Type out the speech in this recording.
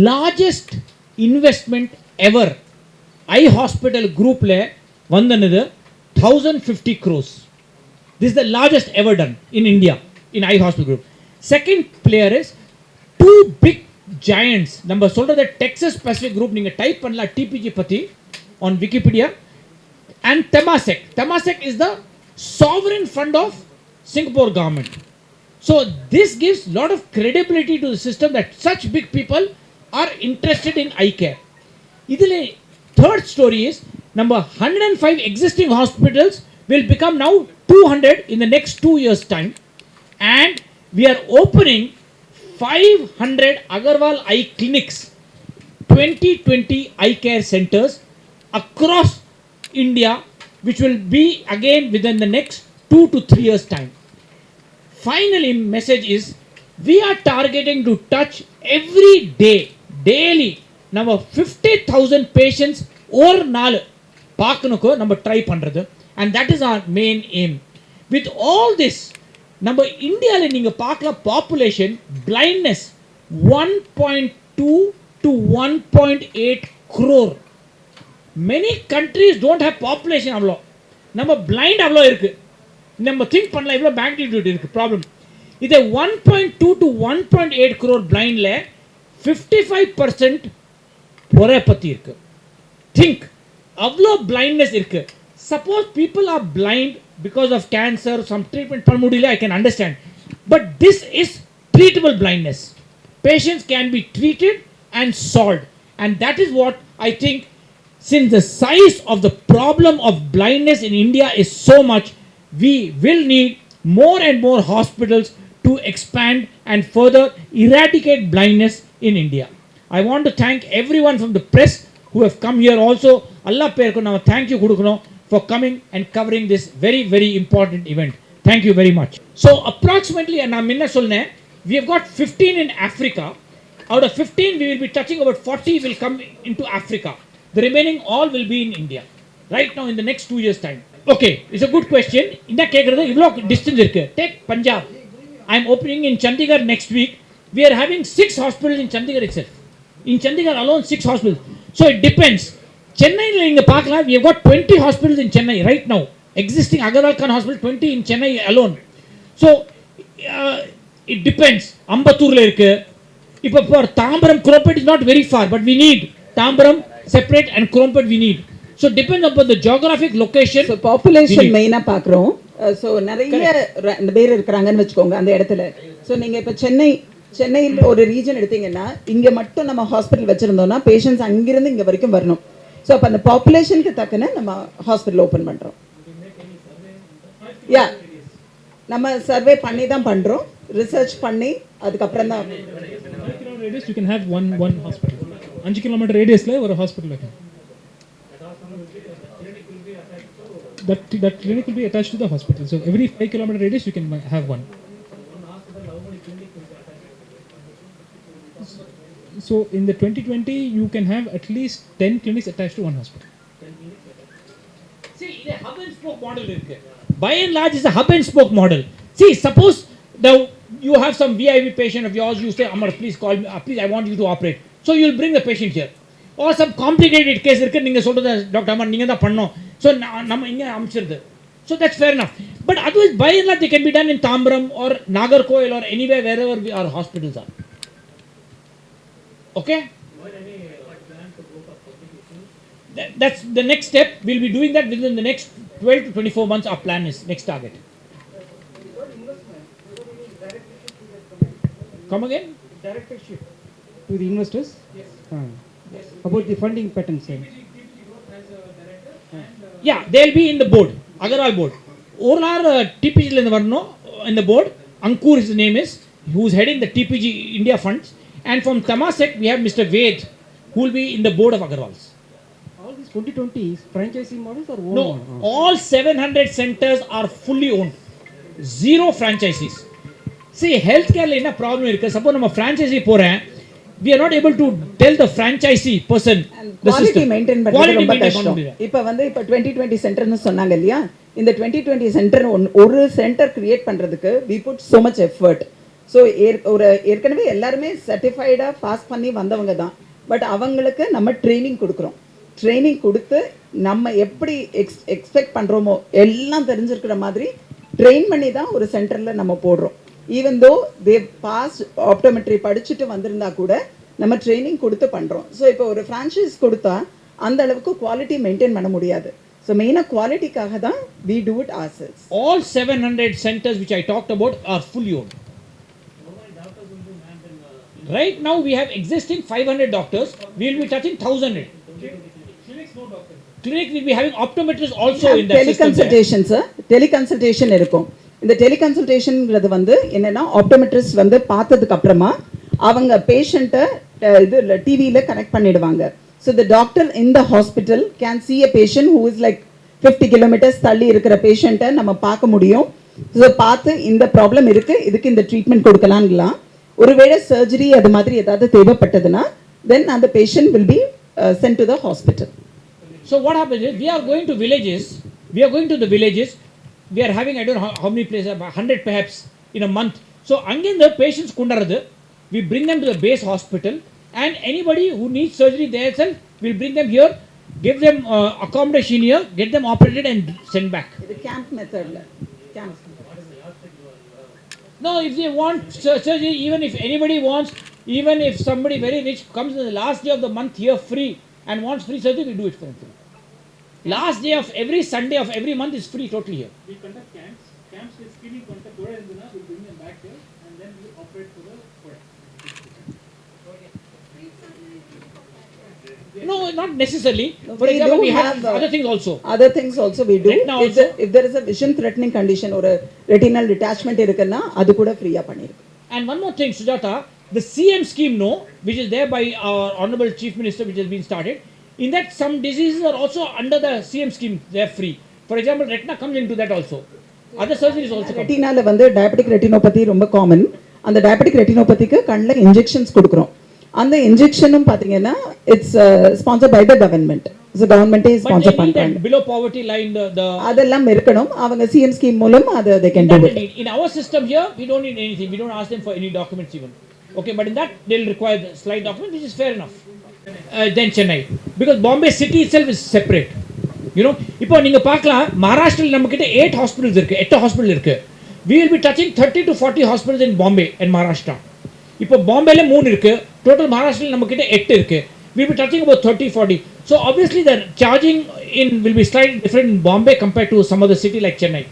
largest investment ever eye hospital group le vandanadu 1050 crores. This is the largest ever done in India in eye hospital group. Second player is two big giants. Number solra the Texas Pacific group ninga type panla TPG pati on Wikipedia, and Temasek. Temasek is the sovereign fund of Singapore government. So this gives lot of credibility to the system that such big people are interested in eye care. Idile third story is number 105 existing hospitals will become now 200 in the next 2 years time, and we are opening 500 Agarwal eye clinics, 20 eye care centers across India, which will be again within the next 2 to 3 years time. Finally, message is we are targeting to touch every day, daily, number 50,000 patients or naal paakanuko number try pandrathu, and that is our main aim. With all this, number India la neenga paakla population blindness 1.2 to 1.8 crore. Many countries don't have population avlo, நம்ம blind avlo irukku, நம்ம think பண்ணல இவ்வளோ magnitude இருக்கு problem. இது 1.2 to 1.8 crore blind ல 55% பொறைப்பத்தி இருக்கு. Think அவ்வளோ blindness இருக்கு. Suppose people are blind because of cancer, some treatment பண்ண முடியல, I can understand, but this is treatable blindness. Patients can be treated and solved, and that is what I think. Since the size of the problem of blindness in India is so much, we will need more and more hospitals to expand and further eradicate blindness in India. I want to thank everyone from the press who have come here also. Allah perku nama thank you kudukunom for coming and covering this very, very important event. Thank you very much. So approximately, na minna solne, we have got 15 in Africa. Out of 15, we will be touching about 40 will come into Africa. The remaining all will be in India right now in the next 2 years time. Okay, it's a good question. Inda kekradhu ivlo distance irukku. Take Punjab. I am opening in Chandigarh next week. We are having 6 hospitals in Chandigarh itself. In Chandigarh alone 6 hospitals. So it depends. Chennai la inga paakala, we have got 20 hospitals in Chennai right now. Existing Agarwal Khan hospital 20 in Chennai alone. So it depends. Ambattur la irukku. Ipo for Tambaram Krompet is not very far, but we need Tambaram separate and Krompet we need. So depends upon the geographic location. So population main ah paakrom. So நிறைய பேர் இருக்காங்கன்னு வெச்சுக்கோங்க அந்த இடத்துல. So நீங்க இப்ப சென்னையில் ஒரு ரீஜன் எடுத்தீங்கன்னா இங்க மட்டும் நம்ம ஹாஸ்பிடல் வச்சிருந்தோம்னா பேஷண்ட்ஸ் அங்க இருந்து இங்க வரைக்கும் வரணும். So அப்ப அந்த பாப்புலேஷனுக்கு தக்கன நம்ம ஹாஸ்பிடல் ஓபன் பண்றோம். யா நம்ம சர்வே பண்ணி தான் பண்றோம், ரிசர்ச் பண்ணி அதுக்கு அப்புறம் தான். 5 km radius you can have one hospital. 5 km radiusல ஒரு ஹாஸ்பிடல் வைக்கணும். That clinic will be attached to the hospital. So every 5 km radius you can have one. So in the 2020 you can have at least 10 clinics attached to one hospital. See, the hub and spoke model irukku. By and large is a hub and spoke model. See, suppose you have some VIP patient of yours, you say, Amar, please call me, please, I want you to operate. So you will bring the patient here. Or some complicated case irukku, ninga solradha Dr. Amar ninga da pannom. So நம்ம இங்க அமைச்சிருது. So that's fair enough. But otherwise by and large they can be done in Tambaram or Nagarkoil or anywhere wherever our hospitals are. Okay? That's the next step. We'll be doing that within the next 12 to 24 months. Our plan is next target. Come again? Directorship to the investors? Yes. Yes. About the funding patterns. Yeah, they'll be in the board, Agarwal board. All our TPG in the board. Ankur, his name is, who's heading the TPG India funds. And from Temasek, we have Mr. Ved, who will be in the board of Agarwals. All these 2020s franchising models or owned? No, all 700 centers are fully owned. 0 franchisees. See, healthcare la enna problem irukku. Suppose நம்ம franchisee போறேன், we are not able to tell the franchisee person the quality system. maintain பண்றது ரொம்ப கஷ்டம். இப்போ 2020 சென்டர்னு சொன்னாங்க இல்லையா, இந்த 2020 centre ஒரு சென்டர் கிரியேட் பண்றதுக்கு we put so much effort. So ஒரு ஏற்கனவே எல்லாருமே சர்டிஃபைடாக பாஸ் பண்ணி வந்தவங்க தான். பட் அவங்களுக்கு நம்ம ட்ரைனிங் கொடுக்குறோம். ட்ரைனிங் கொடுத்து நம்ம எப்படி எக்ஸ்பெக்ட் பண்ணுறோமோ எல்லாம் தெரிஞ்சிருக்கிற மாதிரி ட்ரெயின் பண்ணி தான் ஒரு சென்டரில் நம்ம போடுறோம். Even though they pass optometry படிச்சுட்டு வந்திருந்தா கூட நம்ம ட்ரைனிங் கொடுத்து பண்ணுறோம். ஸோ இப்போ ஒரு ஃப்ரான்ச்சைஸ் கொடுத்தா அந்த அளவுக்கு குவாலிட்டி மெயின்டைன் பண்ண முடியாது. ஸோ மெயினாக குவாலிட்டிக்காக தான் we do it ourselves. All 700 centers which I talked about are fully owned. Right now we have existing 500 doctors. We will be touching 1,000. Clinic will be having optometrists also in that system. Teleconsultation, sir. Teleconsultation இருக்கும். இந்த டெலிகன்சல்டேஷன்ங்கிறது வந்து என்னன்னா optometrist வந்து பார்த்ததுக்கு அப்புறமா அவங்க பேஷண்ட்டை இது டிவியில் கனெக்ட் பண்ணிடுவாங்க. So the doctor in the hospital can C A patient who is like 50 kilometers தள்ளி இருக்கிற பேஷண்ட்டை நம்ம பார்க்க முடியும். ஸோ பார்த்து இந்த ப்ராப்ளம் இருக்குது, இதுக்கு இந்த ட்ரீட்மெண்ட் கொடுக்கலாங்கலாம். ஒருவேளை சர்ஜரி அது மாதிரி ஏதாவது தேவைப்பட்டதுன்னா தென் அந்த patient will be sent to the hospital. So what happens is we are going to villages. We are going to the villages. We are having I don't know how many places, 100 perhaps in a month. So again the patients kundaradu, we bring them to the base hospital, and anybody who needs surgery there itself, we'll bring them here, give them accommodation here, get them operated and send back. இது camp மெத்தட்ல camp. No, if they want surgery, even if anybody wants, even if somebody very rich comes on the last day of the month here free and wants free surgery, we do it for him free. Last day of every Sunday of every month is free totally here. We conduct camps. Camps with screening contact Koda Indana, we bring them back here and then we operate for the Koda. No, not necessarily. No, For we example, do we have have, other things also. Other things also we do. Retina If also. if there is a vision threatening condition or a retinal detachment இருக்குன்னா அது கூட ஃப்ரீயா பண்ணிருக்கு. And one more thing, Sujata, the CM scheme, no, which is there by our Honorable Chief Minister, which has been started, in that some diseases are also under the CM scheme, they are free. For example, retina comes into that also. Other surgeries also come. ரெட்டினால வந்து diabetic retinopathy ரொம்ப common. அந்த diabetic ரெட்டினோபதிக்கு கண்ணில் injections கொடுக்குறோம். அந்த இன்ஜெக்ஷனும் பார்த்தீங்கன்னா it's sponsored by the government. So கவர்மெண்ட்டே But ஸ்பான்சர் they need பண்ணுறாங்க. that below poverty line, the அதெல்லாம் இருக்கணும். அவங்க சிஎம் ஸ்கீம் மூலம் அதை they can do that it. they need. In our system here, we don't need anything. We don't ask them for any documents even. Okay, but in that, they'll require the slide document, which is fair enough. Then Chennai. Because Bombay city itself is separate. You know, இப்போ நீங்கள் பார்க்கலாம் மகாராஷ்டிரில் நம்மக்கிட்ட 8 hospitals இருக்குது, 8 hospitals இருக்குது. We will be touching 30 to 40 hospitals in Bombay and Maharashtra. இப்போ பாம்பேல 3 இருக்குது, total மகாராஷ்டிரில் நம்மக்கிட்ட 8 இருக்குது. We will be touching about 30, 40. So obviously the charging in will be slightly different in Bombay compared to some other city like Chennai.